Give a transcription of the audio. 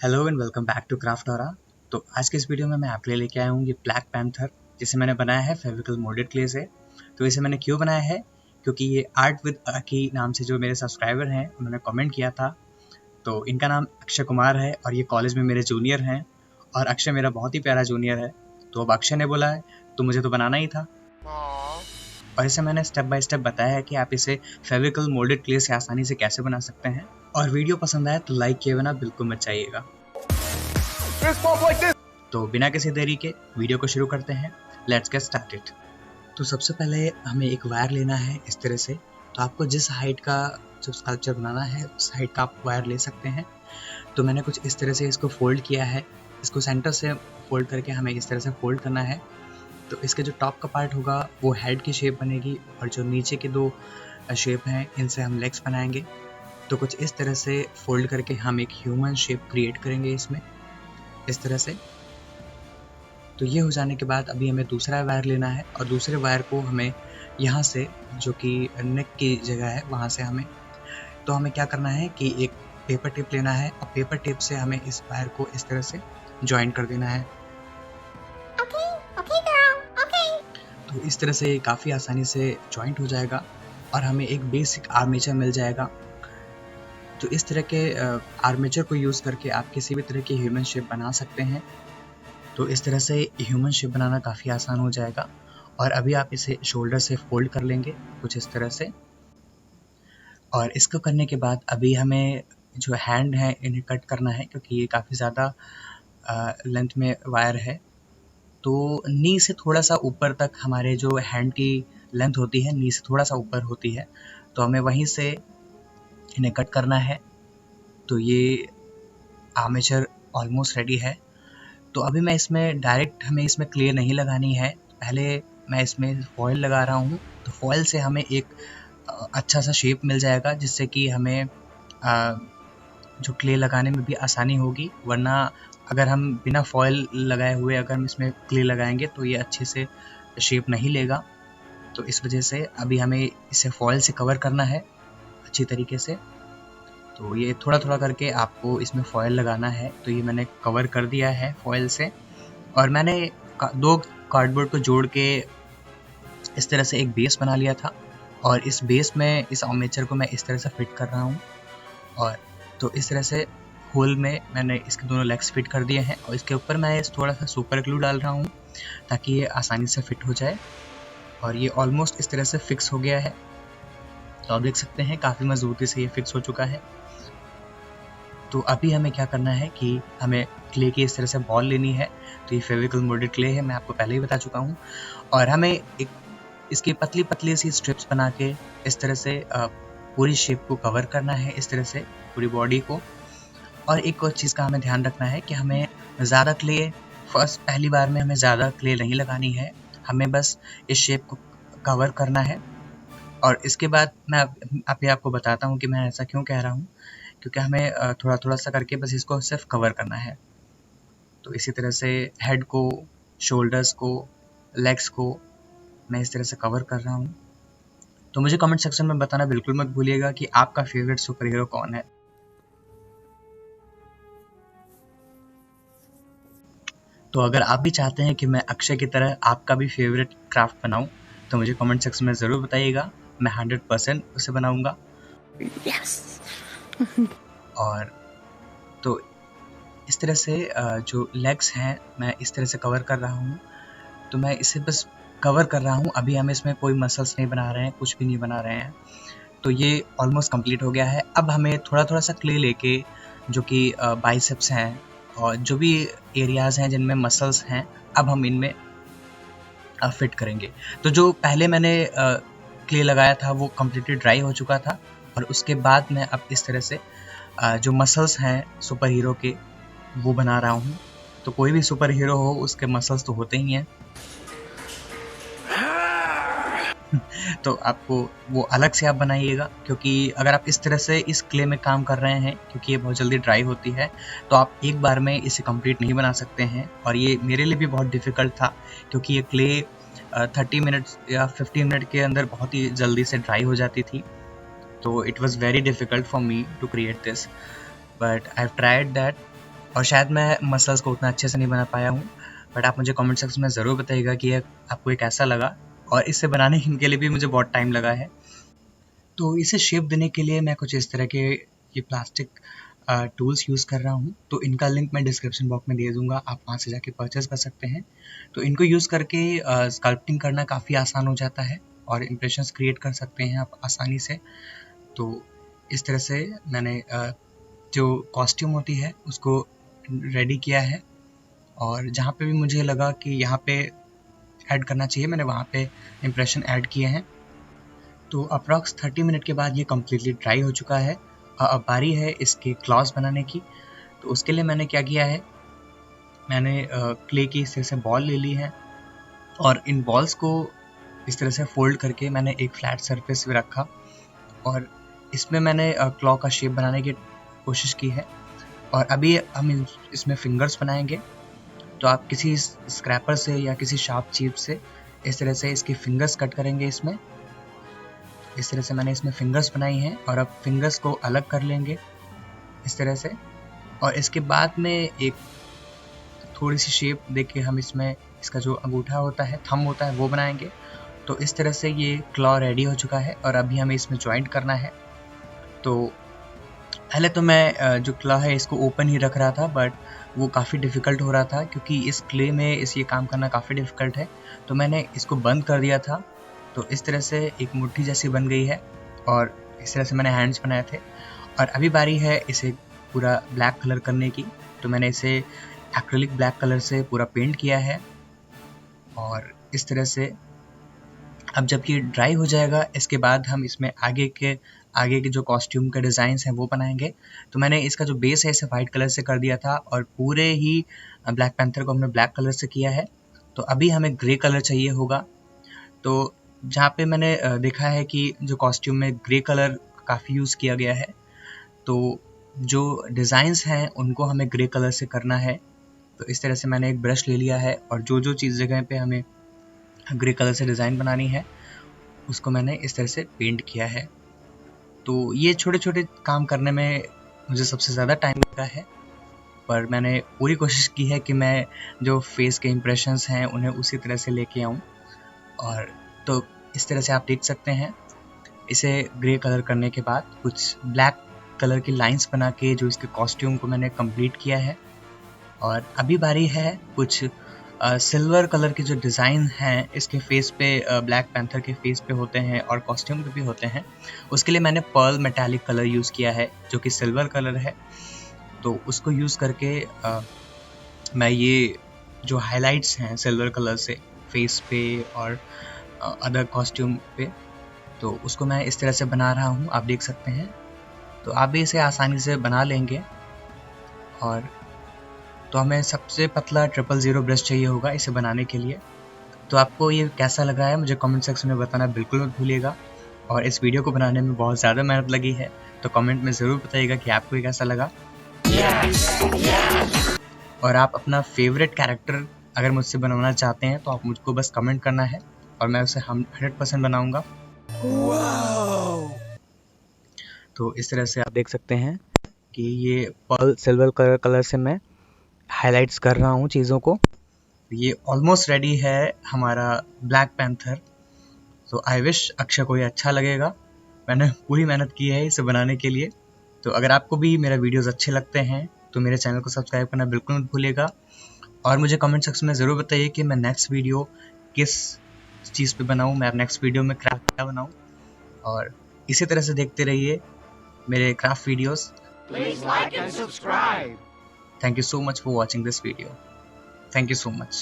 Hello and welcome back to Craftora. तो आज के इस वीडियो में मैं आपके लिए लेके आया हूँ ये ब्लैक पैंथर, जिसे मैंने बनाया है फेविकल मोल्डेड क्ले से। तो इसे मैंने क्यों बनाया है, क्योंकि ये आर्ट विद अकी नाम से जो मेरे सब्सक्राइबर हैं उन्होंने कमेंट किया था। तो इनका नाम अक्षय कुमार है और ये कॉलेज में मेरे जूनियर हैं, और अक्षय मेरा बहुत ही प्यारा जूनियर है। तो अब अक्षय ने बोला है तो मुझे तो बनाना ही था, और इसे मैंने स्टेप बाय स्टेप बताया है कि आप इसे फेविकल मोल्डेड क्ले से आसानी से कैसे बना सकते हैं। और वीडियो पसंद आए तो लाइक किए बिना बिल्कुल मत जाइएगा। तो बिना किसी देरी के वीडियो को शुरू करते हैं। Let's get started. तो सबसे पहले हमें एक वायर लेना है इस तरह से। तो आपको जिस हाइट का जो स्कल्पचर बनाना है उस हाइट का आप वायर ले सकते हैं। तो मैंने कुछ इस तरह से इसको फोल्ड किया है। इसको सेंटर से फोल्ड करके हमें इस तरह से फोल्ड करना है। तो इसके जो टॉप का पार्ट होगा वो हेड की शेप बनेगी, और जो नीचे के दो शेप हैं इनसे हम लेग्स बनाएंगे। तो कुछ इस तरह से फोल्ड करके हम एक ह्यूमन शेप क्रिएट करेंगे इसमें, इस तरह से। तो ये हो जाने के बाद अभी हमें दूसरा वायर लेना है, और दूसरे वायर को हमें यहाँ से, जो कि नेक की जगह है, वहाँ से हमें क्या करना है कि एक पेपर टिप लेना है, और पेपर टिप से हमें इस वायर को इस तरह से ज्वाइन कर देना है। तो इस तरह से काफ़ी आसानी से ज्वाइंट हो जाएगा और हमें एक बेसिक आर्मेचर मिल जाएगा। तो इस तरह के आर्मेचर को यूज़ करके आप किसी भी तरह की ह्यूमन शेप बना सकते हैं। तो इस तरह से ह्यूमन शेप बनाना काफ़ी आसान हो जाएगा। और अभी आप इसे शोल्डर से फोल्ड कर लेंगे कुछ इस तरह से। और इसको करने के बाद अभी हमें जो हैंड है इन्हें कट करना है, क्योंकि ये काफ़ी ज़्यादा लेंथ में वायर है। तो नी से थोड़ा सा ऊपर तक हमारे जो हैंड की लेंथ होती है, नी से थोड़ा सा ऊपर होती है, तो हमें वहीं से इन्हें कट करना है। तो ये आर्मेचर ऑलमोस्ट रेडी है। तो अभी मैं इसमें डायरेक्ट, हमें इसमें क्ले नहीं लगानी है, पहले मैं इसमें फॉयल लगा रहा हूँ। तो फॉयल से हमें एक अच्छा सा शेप मिल जाएगा, जिससे कि हमें जो क्ले लगाने में भी आसानी होगी। वरना अगर हम बिना फॉयल लगाए हुए अगर हम इसमें क्ले लगाएंगे तो ये अच्छे से शेप नहीं लेगा। तो इस वजह से अभी हमें इसे फॉयल से कवर करना है अच्छी तरीके से। तो ये थोड़ा थोड़ा करके आपको इसमें फॉयल लगाना है। तो ये मैंने कवर कर दिया है फॉयल से, और मैंने दो कार्डबोर्ड को जोड़ के इस तरह से एक बेस बना लिया था, और इस बेस में इस आर्मेचर को मैं इस तरह से फिट कर रहा हूँ। और तो इस तरह से होल में मैंने इसके दोनों लेग्स फिट कर दिए हैं, और इसके ऊपर मैं थोड़ा सा सुपर ग्लू डाल रहा हूँ ताकि ये आसानी से फिट हो जाए। और ये ऑलमोस्ट इस तरह से फिक्स हो गया है। तो आप देख सकते हैं काफ़ी मजबूती से ये फिक्स हो चुका है। तो अभी हमें क्या करना है कि हमें क्ले की इस तरह से बॉल लेनी है। तो ये फेविकल मोल्डेड क्ले है, मैं आपको पहले ही बता चुका हूँ। और हमें एक इसकी पतली पतली सी स्ट्रिप्स बना के इस तरह से पूरी शेप को कवर करना है, इस तरह से पूरी बॉडी को। और एक और चीज़ का हमें ध्यान रखना है कि हमें ज़्यादा क्ले पहली बार में हमें ज़्यादा क्ले नहीं लगानी है, हमें बस इस शेप को कवर करना है। और इसके बाद मैं अभी आपको बताता हूँ कि मैं ऐसा क्यों कह रहा हूँ, क्योंकि हमें थोड़ा थोड़ा सा करके बस इसको सिर्फ कवर करना है। तो इसी तरह से हेड को, शोल्डर्स को, लेग्स को मैं इस तरह से कवर कर रहा हूँ। तो मुझे कमेंट सेक्शन में बताना बिल्कुल मत भूलिएगा कि आपका फेवरेट सुपर हीरो कौन है। तो अगर आप भी चाहते हैं कि मैं अक्षय की तरह आपका भी फेवरेट क्राफ्ट बनाऊं, तो मुझे कमेंट सेक्शन में ज़रूर बताइएगा, मैं 100% उसे बनाऊंगा। yes! और तो इस तरह से जो लेग्स हैं मैं इस तरह से कवर कर रहा हूँ। तो मैं इसे बस कवर कर रहा हूँ, अभी हम इसमें कोई मसल्स नहीं बना रहे हैं, कुछ भी नहीं बना रहे हैं। तो ये ऑलमोस्ट कंप्लीट हो गया है। अब हमें थोड़ा थोड़ा सा क्ले लेके, जो कि बाइसेप्स हैं और जो भी एरियाज़ हैं जिनमें मसल्स हैं, अब हम इनमें फिट करेंगे। तो जो पहले मैंने क्ले लगाया था वो कम्प्लीटली ड्राई हो चुका था, और उसके बाद मैं अब इस तरह से जो मसल्स हैं सुपर हीरो के वो बना रहा हूँ। तो कोई भी सुपर हीरो हो उसके मसल्स तो होते ही हैं। तो आपको वो अलग से आप बनाइएगा, क्योंकि अगर आप इस तरह से इस क्ले में काम कर रहे हैं, क्योंकि ये बहुत जल्दी ड्राई होती है, तो आप एक बार में इसे कंप्लीट नहीं बना सकते हैं। और ये मेरे लिए भी बहुत डिफ़िकल्ट था, क्योंकि ये क्ले 30 मिनट्स या 15 मिनट के अंदर बहुत ही जल्दी से ड्राई हो जाती थी। तो it was very difficult for me to create this, but I have tried that और शायद मैं मसल्स को उतना अच्छे से नहीं बना पाया हूँ, बट आप मुझे कमेंट सेक्शन में ज़रूर बताइएगा कि ये आपको ये कैसा लगा, और इसे बनाने के लिए भी मुझे बहुत टाइम लगा है। तो इसे शेप देने के लिए मैं कुछ इस तरह के ये प्लास्टिक टूल्स यूज़ कर रहा हूँ, तो इनका लिंक मैं डिस्क्रिप्शन बॉक्स में दे दूँगा, आप वहाँ से जाके परचेज़ कर सकते हैं। तो इनको यूज़ करके स्कल्पटिंग करना काफ़ी आसान हो जाता है और इम्प्रेशंस क्रिएट कर सकते हैं आप आसानी से। तो इस तरह से मैंने जो कॉस्ट्यूम होती है उसको रेडी किया है, और जहाँ पे भी मुझे लगा कि यहाँ पे ऐड करना चाहिए मैंने वहाँ पे इम्प्रेशन ऐड किए हैं। तो अप्रॉक्स 30 मिनट के बाद ये कम्प्लीटली ड्राई हो चुका है। अब बारी है इसके क्लॉज बनाने की। तो उसके लिए मैंने क्या किया है, मैंने क्ले की इस तरह से बॉल ले ली है, और इन बॉल्स को इस तरह से फोल्ड करके मैंने एक फ्लैट सरफेस पे रखा, और इसमें मैंने क्लॉ का शेप बनाने की कोशिश की है। और अभी हम इसमें फिंगर्स बनाएंगे। तो आप किसी स्क्रैपर से या किसी शार्प चीप से इस तरह से इसकी फिंगर्स कट करेंगे। इसमें इस तरह से मैंने इसमें फिंगर्स बनाई हैं, और अब फिंगर्स को अलग कर लेंगे इस तरह से, और इसके बाद में एक थोड़ी सी शेप देके हम इसमें इसका जो अंगूठा होता है, थंब होता है, वो बनाएंगे। तो इस तरह से ये क्लॉ रेडी हो चुका है, और अभी हमें इसमें ज्वाइंट करना है। तो पहले तो मैं जो क्लॉ है इसको ओपन ही रख रहा था, बट वो काफ़ी डिफ़िकल्ट हो रहा था क्योंकि इस क्ले में ये काम करना काफ़ी डिफ़िकल्ट है। तो मैंने इसको बंद कर दिया था। तो इस तरह से एक मुट्ठी जैसी बन गई है, और इस तरह से मैंने हैंड्स बनाए थे। और अभी बारी है इसे पूरा ब्लैक कलर करने की। तो मैंने इसे एक्रिलिक ब्लैक कलर से पूरा पेंट किया है, और इस तरह से अब जब ये ड्राई हो जाएगा, इसके बाद हम इसमें आगे के जो कॉस्ट्यूम के डिज़ाइंस हैं वो बनाएंगे। तो मैंने इसका जो बेस है इसे वाइट कलर से कर दिया था, और पूरे ही ब्लैक पैंथर को हमने ब्लैक कलर से किया है। तो अभी हमें ग्रे कलर चाहिए होगा। तो जहाँ पे मैंने देखा है कि जो कॉस्ट्यूम में ग्रे कलर काफ़ी यूज़ किया गया है, तो जो डिज़ाइंस हैं उनको हमें ग्रे कलर से करना है। तो इस तरह से मैंने एक ब्रश ले लिया है, और जो चीज़ जगह पे हमें ग्रे कलर से डिज़ाइन बनानी है उसको मैंने इस तरह से पेंट किया है। तो ये छोटे छोटे काम करने में मुझे सबसे ज़्यादा टाइम लगा है, पर मैंने पूरी कोशिश की है कि मैं जो फेस के इम्प्रेशंस हैं उन्हें उसी तरह से लेके आऊँ। और तो इस तरह से आप देख सकते हैं, इसे ग्रे कलर करने के बाद कुछ ब्लैक कलर की लाइंस बना के जो इसके कॉस्ट्यूम को मैंने कंप्लीट किया है। और अभी बारी है कुछ सिल्वर कलर के जो डिज़ाइन हैं इसके फेस पे, ब्लैक पैंथर के फेस पे होते हैं और कॉस्ट्यूम पे भी होते हैं। उसके लिए मैंने पर्ल मेटालिक कलर यूज़ किया है जो कि सिल्वर कलर है। तो उसको यूज़ करके मैं ये जो हाइलाइट्स हैं सिल्वर कलर से फेस पे और अदर कॉस्ट्यूम पे, तो उसको मैं इस तरह से बना रहा हूँ, आप देख सकते हैं। तो आप भी इसे आसानी से बना लेंगे। और तो हमें सबसे पतला 000 ब्रश चाहिए होगा इसे बनाने के लिए। तो आपको ये कैसा लगा है मुझे कमेंट सेक्शन में बताना बिल्कुल मत भूलिएगा। और इस वीडियो को बनाने में बहुत ज़्यादा मेहनत लगी है, तो कमेंट में ज़रूर बताइएगा कि आपको ये कैसा लगा। और आप अपना फेवरेट कैरेक्टर अगर मुझसे बनवाना चाहते हैं तो आप मुझको बस कमेंट करना है, और मैं उसे 100% बनाऊंगा। तो इस तरह से आप देख सकते हैं कि ये पर्ल सिल्वर कलर से मैं हाइलाइट्स कर रहा हूँ चीज़ों को। ये ऑलमोस्ट रेडी है हमारा ब्लैक पैंथर। तो आई विश अक्षय को ये अच्छा लगेगा। मैंने पूरी मेहनत की है इसे बनाने के लिए। तो अगर आपको भी मेरे वीडियोस अच्छे लगते हैं तो मेरे चैनल को सब्सक्राइब करना बिल्कुल मत भूलिएगा, और मुझे कमेंट सेक्शन में ज़रूर बताइए कि मैं नेक्स्ट वीडियो किस चीज़ पे बनाऊँ, मैं नेक्स्ट वीडियो में क्राफ्ट क्या बनाऊँ। और इसी तरह से देखते रहिए मेरे craft videos. Please like and subscribe. Thank you so much for watching this video. Thank you so much.